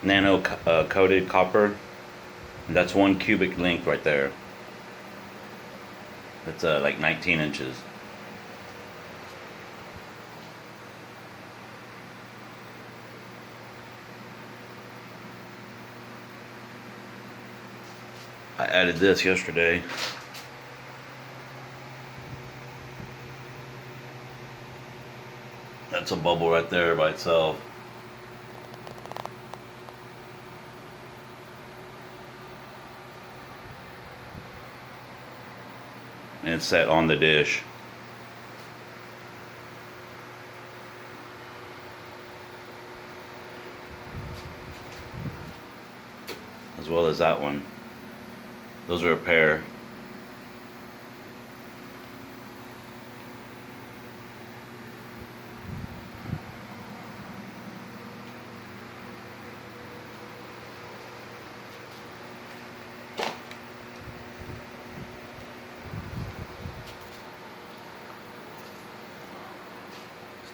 nano coated copper. And that's 1 cubic length right there. That's like 19 inches. I added this yesterday. That's a bubble right there by itself. And it's set on the dish. As well as that one. Those are a pair.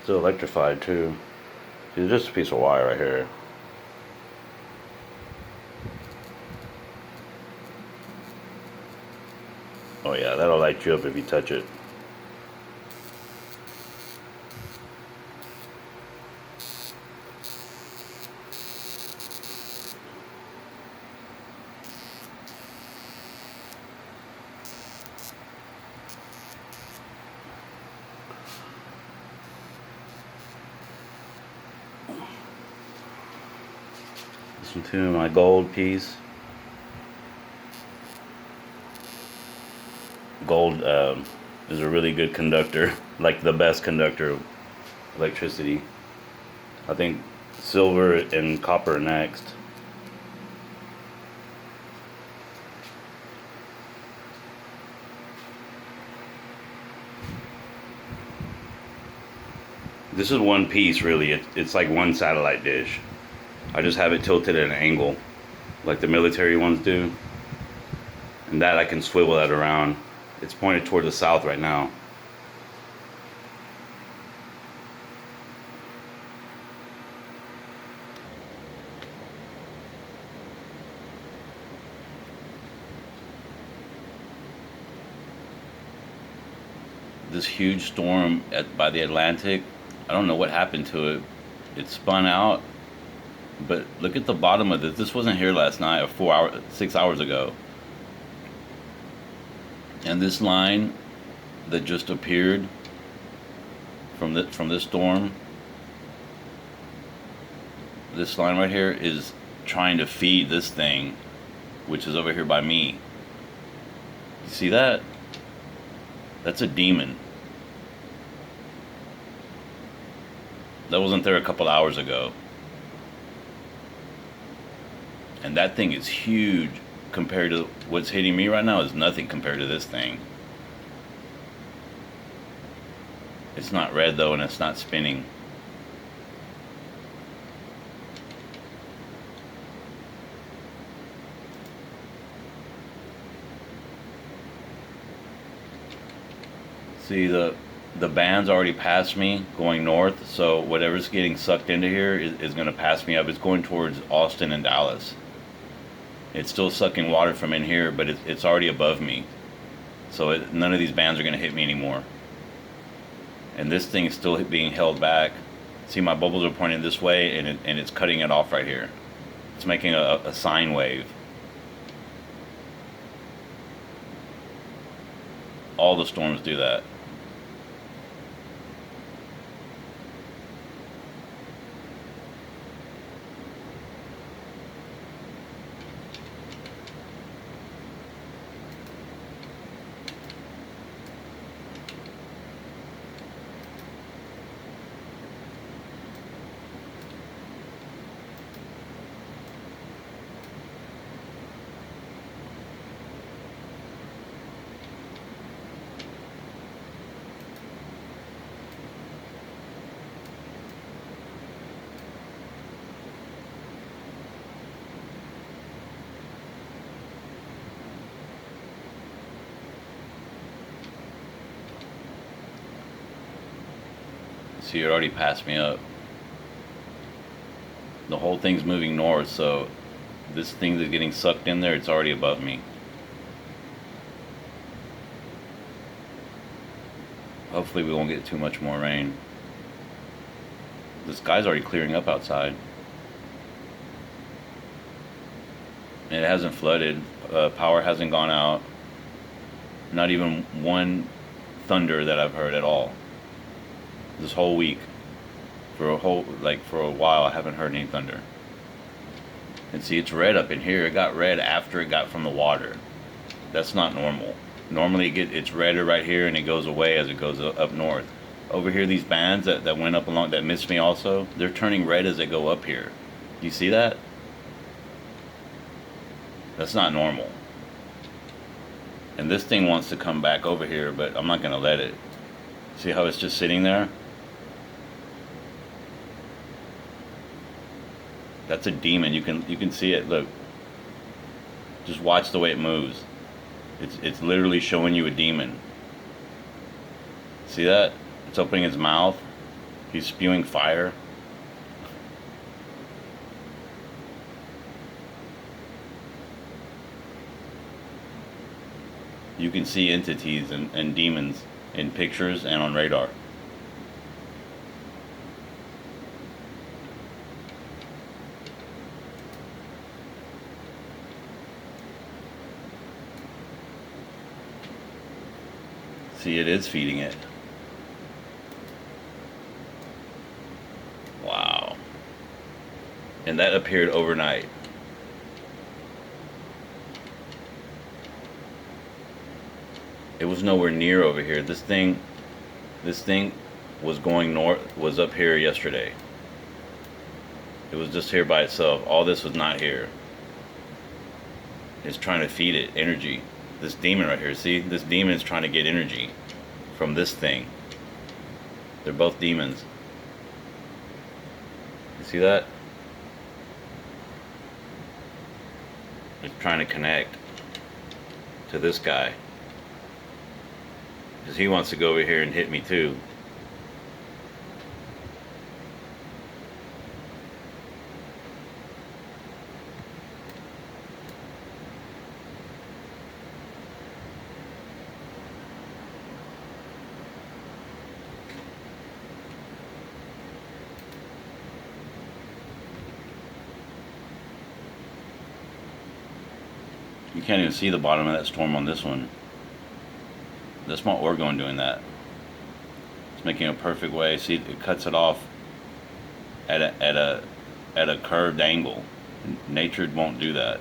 Still electrified too. See, there's just a piece of wire right here. Oh yeah, that'll light you up if you touch it. This one too, my gold piece. Gold is a really good conductor, like the best conductor of electricity. I think silver and copper next. This is one piece really. It's like one satellite dish. I just have it tilted at an angle, like the military ones do. And that I can swivel that around. It's pointed toward the south right now. This huge storm by the Atlantic, I don't know what happened to it. It spun out, but look at the bottom of this. This wasn't here last night or 4 hours, 6 hours ago. And this line that just appeared from this storm, this line right here is trying to feed this thing, which is over here by me. You see that? That's a demon. That wasn't there a couple hours ago. And that thing is huge compared to what's hitting me right now is nothing compared to this thing. It's not red though, and it's not spinning. See, the band's already passed me going north, so whatever's getting sucked into here is going to pass me up. It's going towards Austin and Dallas. It's still sucking water from in here, but it's already above me. So none of these bands are going to hit me anymore. And this thing is still being held back. See, my bubbles are pointing this way, and it's cutting it off right here. It's making a sine wave. All the storms do that. See, it already passed me up. The whole thing's moving north, so this thing that's getting sucked in there, it's already above me. Hopefully we won't get too much more rain. The sky's already clearing up outside. It hasn't flooded. Power hasn't gone out. Not even one thunder that I've heard at all. This whole week. For a while I haven't heard any thunder. And see, it's red up in here. It got red after it got from the water. That's not normal. Normally it's redder right here and it goes away as it goes up north. Over here, these bands that went up along, that missed me also, they're turning red as they go up here. Do you see that? That's not normal. And this thing wants to come back over here, but I'm not going to let it. See how it's just sitting there? That's a demon. You can see it. Look. Just watch the way it moves. It's literally showing you a demon. See that? It's opening its mouth. He's spewing fire. You can see entities and demons in pictures and on radar. See, it is feeding it. Wow. And that appeared overnight. It was nowhere near over here. This thing was going north, was up here yesterday. It was just here by itself. All this was not here. It's trying to feed it energy. This demon right here, see? This demon is trying to get energy from this thing. They're both demons. You see that? It's trying to connect to this guy. Because he wants to go over here and hit me too. You can't even see the bottom of that storm on this one. That's my Orgone doing that. It's making a perfect way. See, it cuts it off at a curved angle. Nature won't do that.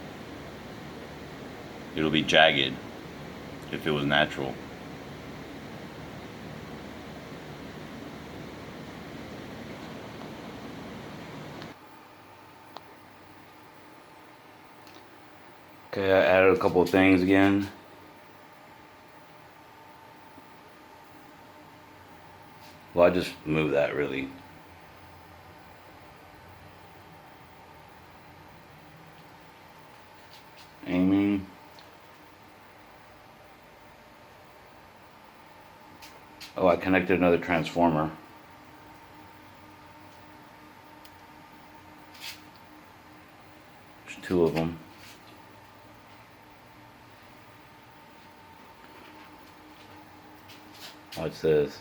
It'll be jagged if it was natural. Okay, I added a couple of things again. Well, I just moved that really. Aiming. Oh, I connected another transformer. There's two of them. Watch this.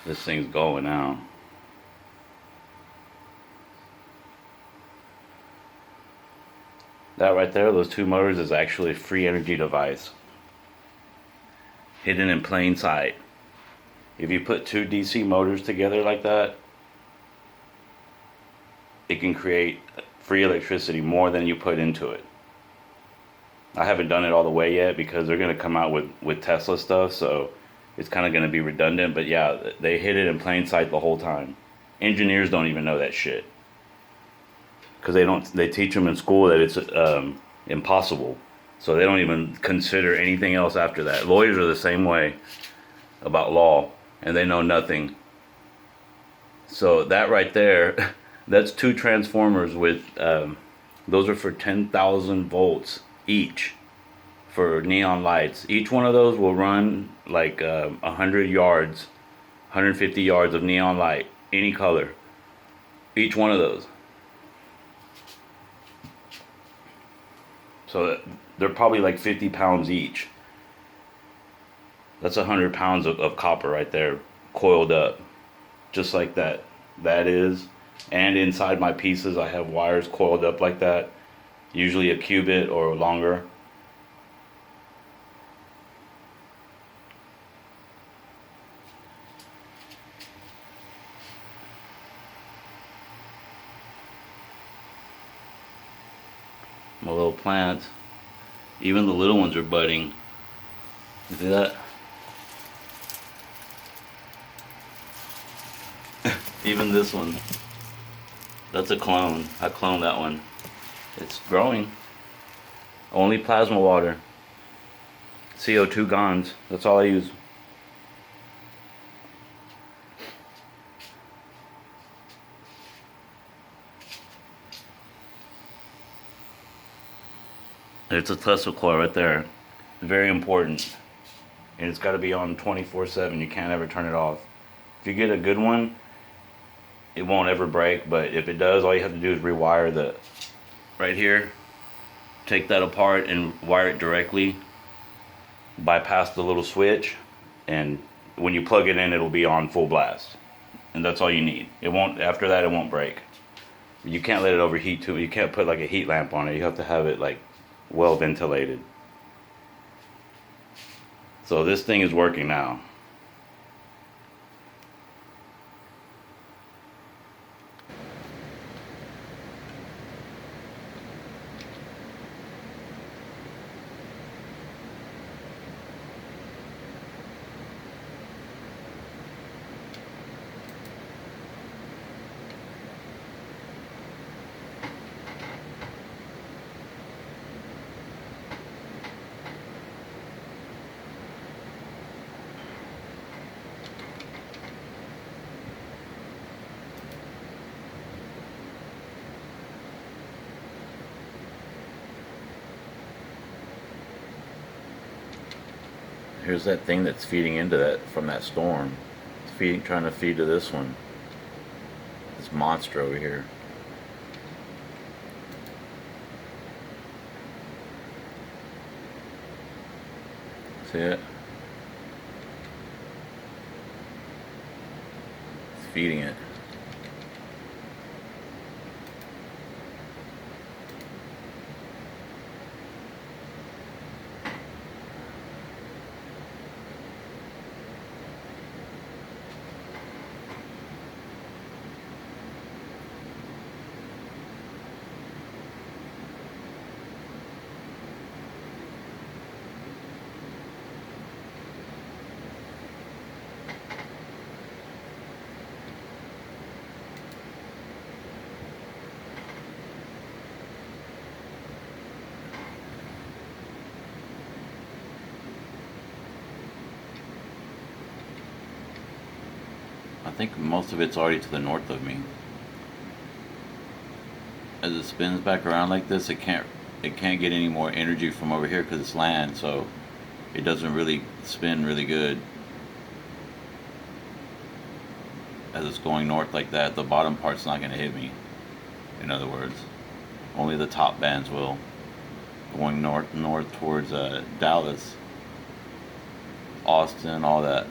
This thing's going now. That right there, those two motors, is actually a free energy device. Hidden in plain sight. If you put two DC motors together like that, it can create free electricity more than you put into it. I haven't done it all the way yet because they're going to come out with Tesla stuff, so it's kind of going to be redundant, but yeah, they hid it in plain sight the whole time. Engineers don't even know that shit. because they teach them in school that it's impossible. So they don't even consider anything else after that. Lawyers are the same way about law, and they know nothing. So that right there, that's two transformers with, those are for 10,000 volts each for neon lights. Each one of those will run like 100 yards, 150 yards of neon light, any color. Each one of those. So they're probably like 50 pounds each. That's 100 pounds of copper right there, coiled up, just like that. That is. And inside my pieces, I have wires coiled up like that, usually a cubit or longer. My little plants, even the little ones are budding. You see that? Even this one. That's a clone. I cloned that one. It's growing. Only plasma water. CO2 gons. That's all I use. It's a Tesla coil right there. Very important. And it's got to be on 24/7. You can't ever turn it off. If you get a good one, it won't ever break. But if it does, all you have to do is rewire the right here. Take that apart and wire it directly. Bypass the little switch, and when you plug it in, it'll be on full blast. And that's all you need. It won't. After that, it won't break. You can't let it overheat too. You can't put like a heat lamp on it. You have to have it like well ventilated. So this thing is working now. Here's that thing that's feeding into that from that storm. It's feeding, trying to feed to this one. This monster over here. See it? It's feeding it. I think most of it's already to the north of me. As it spins back around like this, it can't get any more energy from over here because it's land, so it doesn't really spin really good. As it's going north like that, the bottom part's not going to hit me. In other words, only the top bands will. Going north towards Dallas, Austin, all that.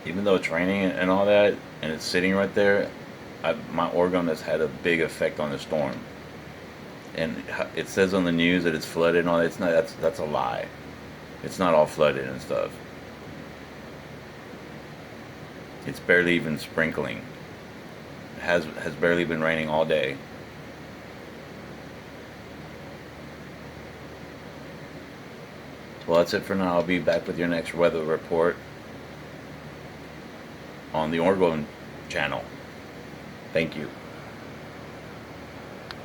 Even though it's raining and all that, and it's sitting right there, my Orgone has had a big effect on the storm. And it says on the news that it's flooded and all that. It's not. That's a lie. It's not all flooded and stuff. It's barely even sprinkling. It has barely been raining all day. Well, that's it for now. I'll be back with your next weather report on the Orgone channel. Thank you.